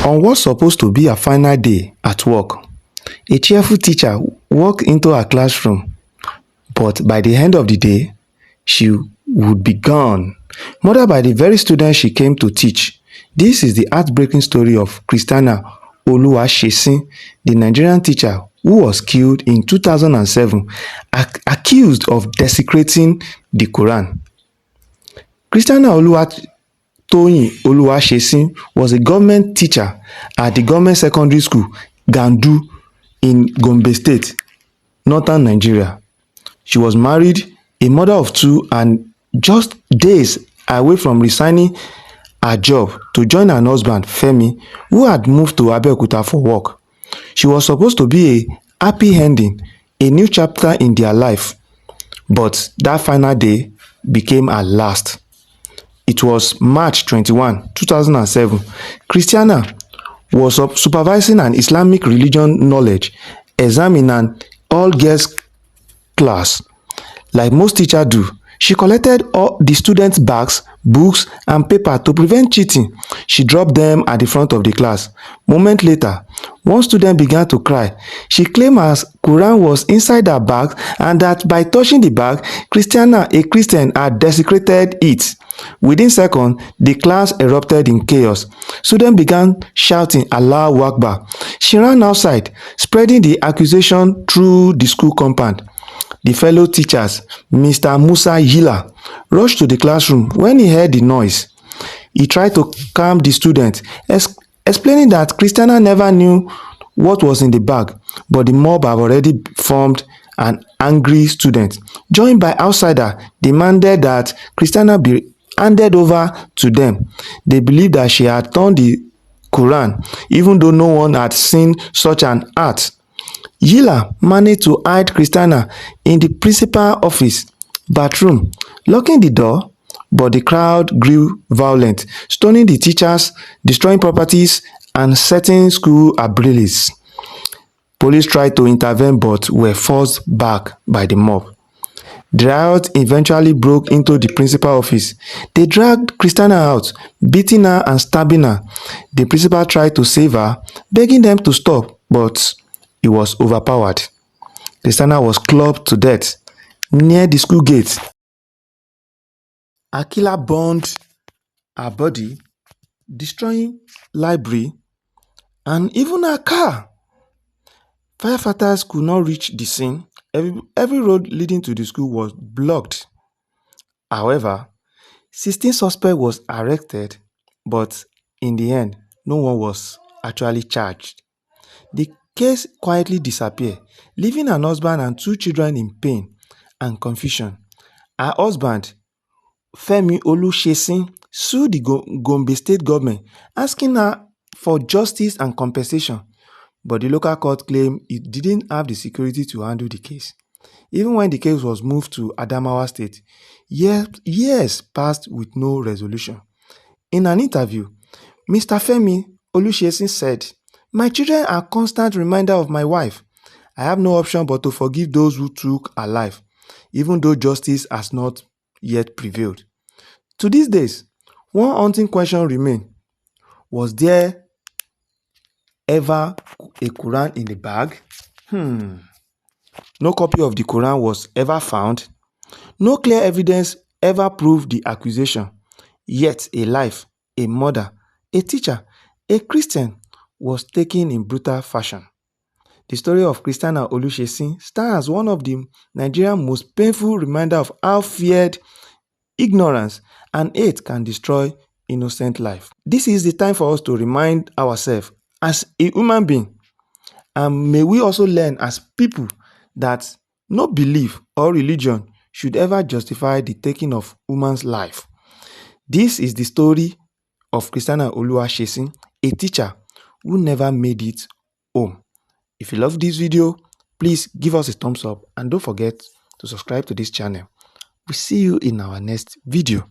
On what's supposed to be a final day at work, a cheerful teacher walked into her classroom, but by the end of the day, she would be gone, murdered by the very student she came to teach. This is the heartbreaking story of Christiana Oluwasesin, the Nigerian teacher who was killed in 2007, accused of desecrating the Quran. Christiana Oluwasesin was a government teacher at the government secondary school Gandu in Gombe State, northern Nigeria. She was married, a mother of two, and just days away from resigning her job to join her husband Femi, who had moved to Abeokuta for work. She was supposed to be a happy ending, a new chapter in their life, but that final day became her last. It was March 21, 2007. Christiana was supervising an Islamic religion knowledge exam in an all-girls class. Like most teachers do, she collected all the students' bags, books, and paper to prevent cheating. She dropped them at the front of the class. Moments later, one student began to cry. She claimed her Quran was inside her bag and that by touching the bag, Christiana, a Christian, had desecrated it. Within seconds, the class erupted in chaos. Students began shouting Allahu Akbar. She ran outside, spreading the accusation through the school compound. The fellow teachers, Mr. Musa Yila, rushed to the classroom when he heard the noise. He tried to calm the students, explaining that Christiana never knew what was in the bag, but the mob had already formed. An angry student, joined by outsiders, demanded that Christiana be handed over to them. They believed that she had torn the Quran, even though no one had seen such an act. Yila managed to hide Christiana in the principal's office bathroom, locking the door, but the crowd grew violent, stoning the teachers, destroying properties, and setting school ablaze. Police tried to intervene but were forced back by the mob. The riot eventually broke into the principal's office. They dragged Christiana out, beating her and stabbing her. The principal tried to save her, begging them to stop, but he was overpowered. Christiana was clubbed to death near the school gate. A killer burned her body, destroying library and even her car. Firefighters could not reach the scene. Every road leading to the school was blocked. However, 16 suspects was arrested, but in the end, no one was actually charged. The case quietly disappeared, leaving her husband and two children in pain and confusion. Her husband, Femi Oluwasesin, sued the Gombe State government, asking her for justice and compensation, but the local court claimed it didn't have the security to handle the case. Even when the case was moved to Adamawa State, years passed with no resolution. In an interview, Mr. Femi Oluwasesin said, "My children are a constant reminder of my wife. I have no option but to forgive those who took her life, even though justice has not yet prevailed." To these days, one haunting question remains: was there ever a Quran in the bag? No copy of the Quran was ever found. No clear evidence ever proved the accusation. Yet a life, a mother, a teacher, a Christian was taken in brutal fashion. The story of Christiana Oluwasesin stands as one of the Nigerian most painful reminders of how feared, ignorance, and hate can destroy innocent life. This is the time for us to remind ourselves as a human being, and may we also learn as people that no belief or religion should ever justify the taking of human's life. This is the story of Christiana Oluwasesin, a teacher who never made it home. If you love this video, please give us a thumbs up and don't forget to subscribe to this channel. We'll see you in our next video.